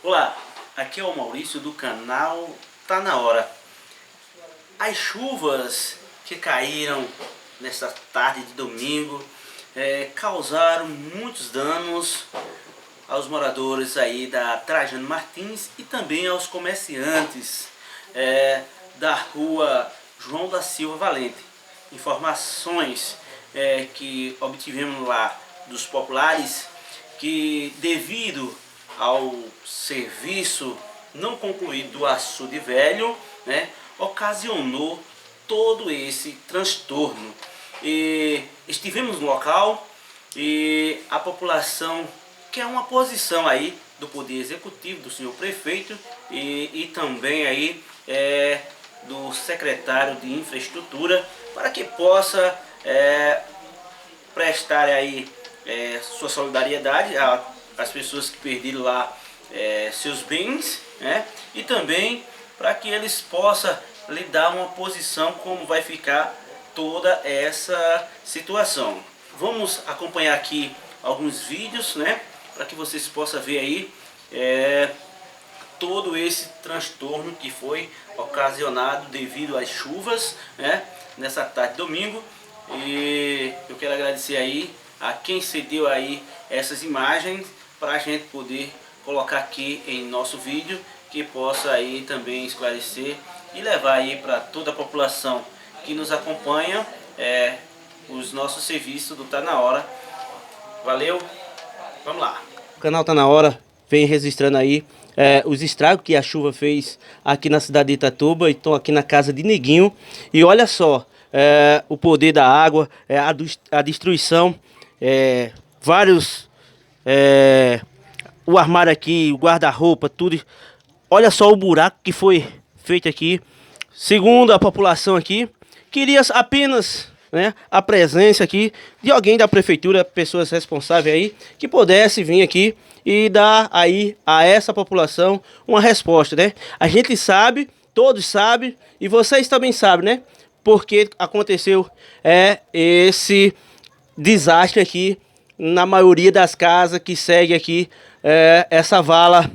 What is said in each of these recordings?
Olá, aqui é o Maurício do canal Tá Na Hora. As chuvas que caíram nesta tarde de domingo causaram muitos danos aos moradores aí da Trajano Martins e também aos comerciantes da rua João da Silva Valente. Informações que obtivemos lá dos populares que devido ao serviço não concluído do açude velho, ocasionou todo esse transtorno. Estivemos no local e a população quer uma posição aí do Poder Executivo, do senhor prefeito e também aí do secretário de Infraestrutura, para que possa prestar aí sua solidariedade às pessoas que perderam lá seus bens, e também para que eles possam lhe dar uma posição como vai ficar toda essa situação. Vamos acompanhar aqui alguns vídeos, para que vocês possam ver aí todo esse transtorno que foi ocasionado devido às chuvas, nessa tarde de domingo. E eu quero agradecer aí a quem cedeu aí essas imagens para a gente poder colocar aqui em nosso vídeo, que possa aí também esclarecer e levar aí para toda a população que nos acompanha os nossos serviços do Tá Na Hora. Valeu, vamos lá. O canal Tá Na Hora vem registrando aí os estragos que a chuva fez aqui na cidade de Itatuba. Estou aqui na casa de Neguinho e olha só o poder da água, a destruição, vários, o armário aqui, o guarda-roupa, tudo. Olha só o buraco que foi feito aqui. Segundo a população aqui, queria apenas a presença aqui de alguém da prefeitura, pessoas responsáveis aí, que pudesse vir aqui e dar aí a essa população uma resposta, A gente sabe, todos sabem, e vocês também sabem, porque aconteceu esse desastre aqui na maioria das casas que segue aqui essa vala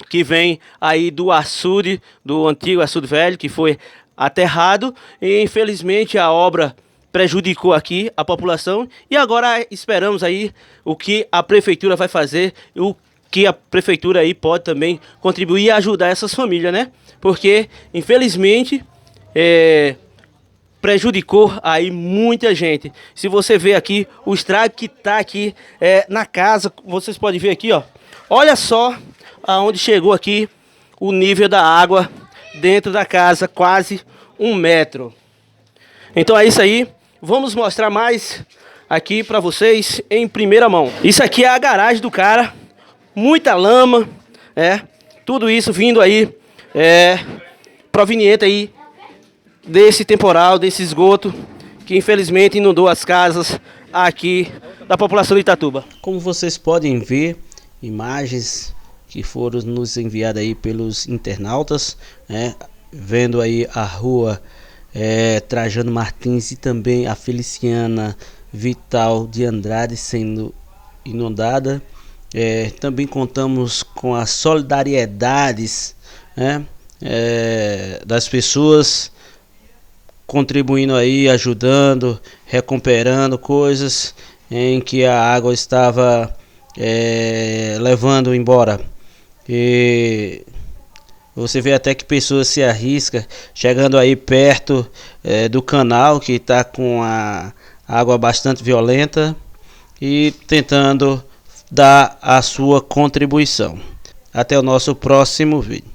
que vem aí do açude, do antigo açude velho, que foi aterrado, e infelizmente a obra prejudicou aqui a população. E agora esperamos aí o que a prefeitura vai fazer, o que a prefeitura aí pode também contribuir e ajudar essas famílias, porque infelizmente prejudicou aí muita gente. Se você ver aqui o estrago que tá aqui na casa, vocês podem ver aqui, ó. Olha só aonde chegou aqui o nível da água dentro da casa, quase 1 metro. Então é isso aí. Vamos mostrar mais aqui para vocês em primeira mão. Isso aqui é a garagem do cara. Muita lama, tudo isso vindo aí proveniente aí desse temporal, desse esgoto que infelizmente inundou as casas aqui da população de Itatuba. Como vocês podem ver, imagens que foram nos enviadas aí pelos internautas, vendo aí a rua Trajano Martins e também a Feliciana Vital de Andrade sendo inundada. Também contamos com as solidariedades das pessoas contribuindo aí, ajudando, recuperando coisas em que a água estava levando embora. E você vê até que pessoas se arriscam chegando aí perto do canal que está com a água bastante violenta e tentando dar a sua contribuição. Até o nosso próximo vídeo.